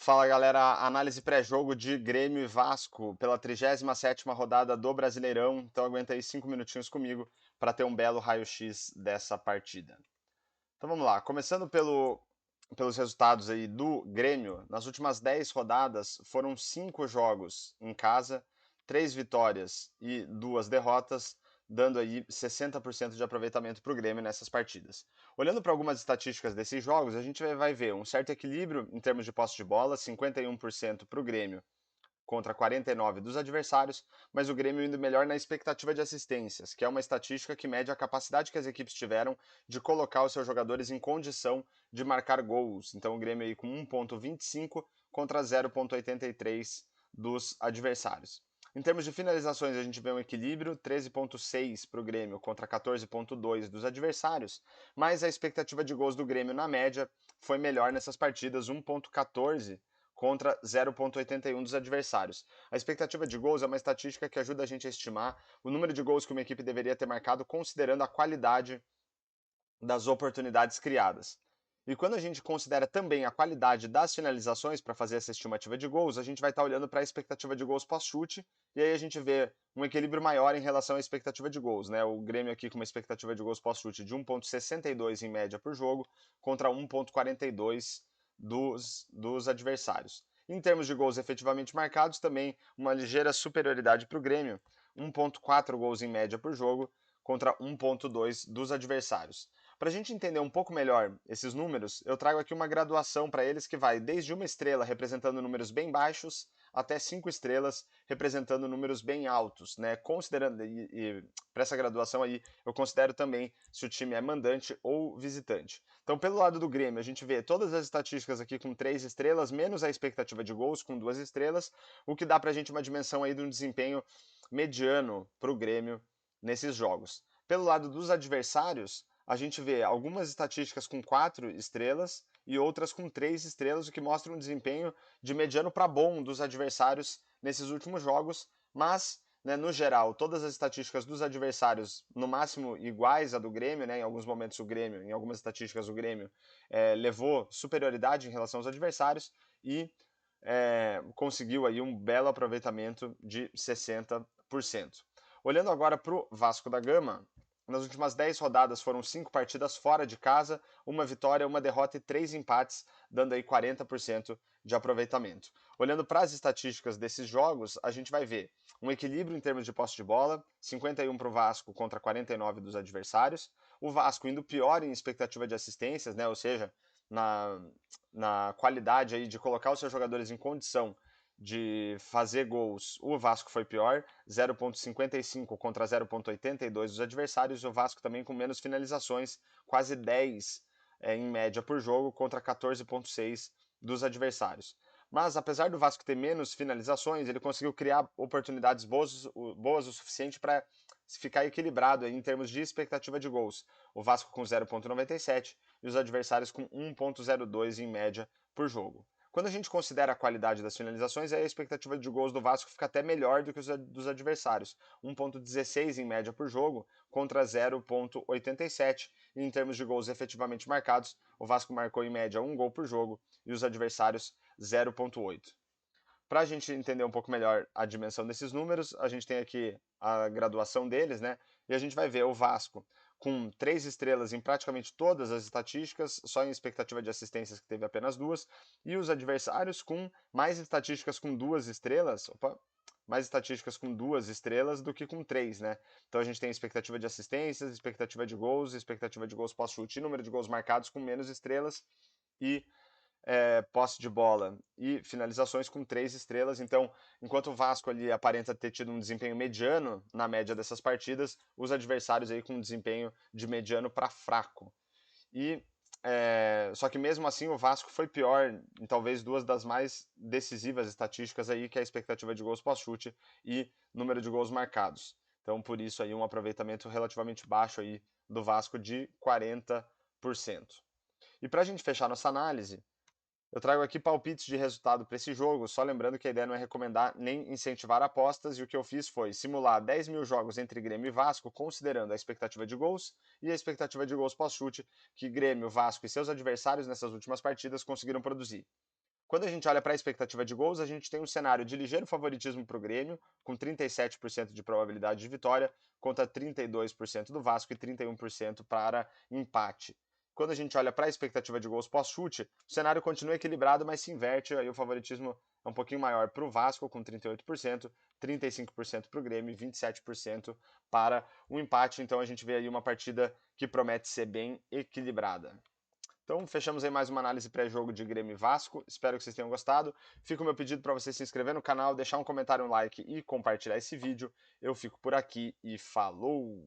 Fala galera, análise pré-jogo de Grêmio e Vasco pela 37ª rodada do Brasileirão. Então aguenta aí 5 minutinhos comigo para ter um belo raio-x dessa partida. Então vamos lá, começando pelos resultados aí do Grêmio. Nas últimas 10 rodadas foram 5 jogos em casa, 3 vitórias e 2 derrotas, dando aí 60% de aproveitamento para o Grêmio nessas partidas. Olhando para algumas estatísticas desses jogos, a gente vai ver um certo equilíbrio em termos de posse de bola, 51% para o Grêmio contra 49 dos adversários, mas o Grêmio indo melhor na expectativa de assistências, que é uma estatística que mede a capacidade que as equipes tiveram de colocar os seus jogadores em condição de marcar gols. Então o Grêmio aí com 1,25 contra 0,83 dos adversários. Em termos de finalizações, a gente vê um equilíbrio, 13,6 para o Grêmio contra 14,2 dos adversários, mas a expectativa de gols do Grêmio na média foi melhor nessas partidas, 1,14 contra 0,81 dos adversários. A expectativa de gols é uma estatística que ajuda a gente a estimar o número de gols que uma equipe deveria ter marcado, considerando a qualidade das oportunidades criadas. E quando a gente considera também a qualidade das finalizações para fazer essa estimativa de gols, a gente vai estar olhando para a expectativa de gols pós-chute, e aí a gente vê um equilíbrio maior em relação à expectativa de gols, né? O Grêmio aqui com uma expectativa de gols pós-chute de 1,62 em média por jogo, contra 1,42 dos adversários. Em termos de gols efetivamente marcados, também uma ligeira superioridade para o Grêmio, 1,4 gols em média por jogo, contra 1,2 dos adversários. Para a gente entender um pouco melhor esses números, eu trago aqui uma graduação para eles que vai desde uma estrela representando números bem baixos até 5 estrelas representando números bem altos, né? Considerando e para essa graduação aí, eu considero também se o time é mandante ou visitante. Então, pelo lado do Grêmio, a gente vê todas as estatísticas aqui com 3 estrelas, menos a expectativa de gols com 2 estrelas, o que dá para a gente uma dimensão aí de um desempenho mediano para o Grêmio nesses jogos. Pelo lado dos adversários, a gente vê algumas estatísticas com 4 estrelas e outras com 3 estrelas, o que mostra um desempenho de mediano para bom dos adversários nesses últimos jogos, mas, né, no geral, todas as estatísticas dos adversários no máximo iguais à do Grêmio, né, em alguns momentos o Grêmio, em algumas estatísticas o Grêmio levou superioridade em relação aos adversários e conseguiu aí um belo aproveitamento de 60%. Olhando agora para o Vasco da Gama, nas últimas 10 rodadas foram 5 partidas fora de casa, uma vitória, uma derrota e 3 empates, dando aí 40% de aproveitamento. Olhando para as estatísticas desses jogos, a gente vai ver um equilíbrio em termos de posse de bola, 51 para o Vasco contra 49 dos adversários. O Vasco indo pior em expectativa de assistências, né? Ou seja, na, na qualidade aí de colocar os seus jogadores em condição de fazer gols, o Vasco foi pior, 0,55 contra 0,82 dos adversários, o Vasco também com menos finalizações, quase 10 em média por jogo, contra 14,6 dos adversários. Mas apesar do Vasco ter menos finalizações, ele conseguiu criar oportunidades boas o suficiente para ficar equilibrado em termos de expectativa de gols. O Vasco com 0,97 e os adversários com 1,02 em média por jogo. Quando a gente considera a qualidade das finalizações, a expectativa de gols do Vasco fica até melhor do que os dos adversários. 1,16 em média por jogo contra 0,87. E em termos de gols efetivamente marcados, o Vasco marcou em média 1 gol por jogo e os adversários 0,8. Para a gente entender um pouco melhor a dimensão desses números, a gente tem aqui a graduação deles, né? E a gente vai ver o Vasco com 3 estrelas em praticamente todas as estatísticas, só em expectativa de assistências que teve apenas 2, e os adversários com mais estatísticas com 2 estrelas, mais estatísticas com 2 estrelas do que com 3, né? Então a gente tem expectativa de assistências, expectativa de gols pós-chute e número de gols marcados com menos estrelas e posse de bola e finalizações com 3 estrelas. Então, enquanto o Vasco ali aparenta ter tido um desempenho mediano na média dessas partidas, os adversários aí com um desempenho de mediano para fraco. E só que mesmo assim o Vasco foi pior em talvez duas das mais decisivas estatísticas aí, que é a expectativa de gols pós-chute e número de gols marcados. Então, por isso aí um aproveitamento relativamente baixo aí do Vasco de 40%. E para a gente fechar nossa análise, eu trago aqui palpites de resultado para esse jogo, só lembrando que a ideia não é recomendar nem incentivar apostas, e o que eu fiz foi simular 10 mil jogos entre Grêmio e Vasco, considerando a expectativa de gols e a expectativa de gols pós-chute que Grêmio, Vasco e seus adversários nessas últimas partidas conseguiram produzir. Quando a gente olha para a expectativa de gols, a gente tem um cenário de ligeiro favoritismo para o Grêmio, com 37% de probabilidade de vitória, contra 32% do Vasco e 31% para empate. Quando a gente olha para a expectativa de gols pós-chute, o cenário continua equilibrado, mas se inverte, aí o favoritismo é um pouquinho maior para o Vasco, com 38%, 35% para o Grêmio e 27% para o empate. Então a gente vê aí uma partida que promete ser bem equilibrada. Então, fechamos aí mais uma análise pré-jogo de Grêmio e Vasco. Espero que vocês tenham gostado. Fica o meu pedido para você se inscrever no canal, deixar um comentário, um like e compartilhar esse vídeo. Eu fico por aqui e falou!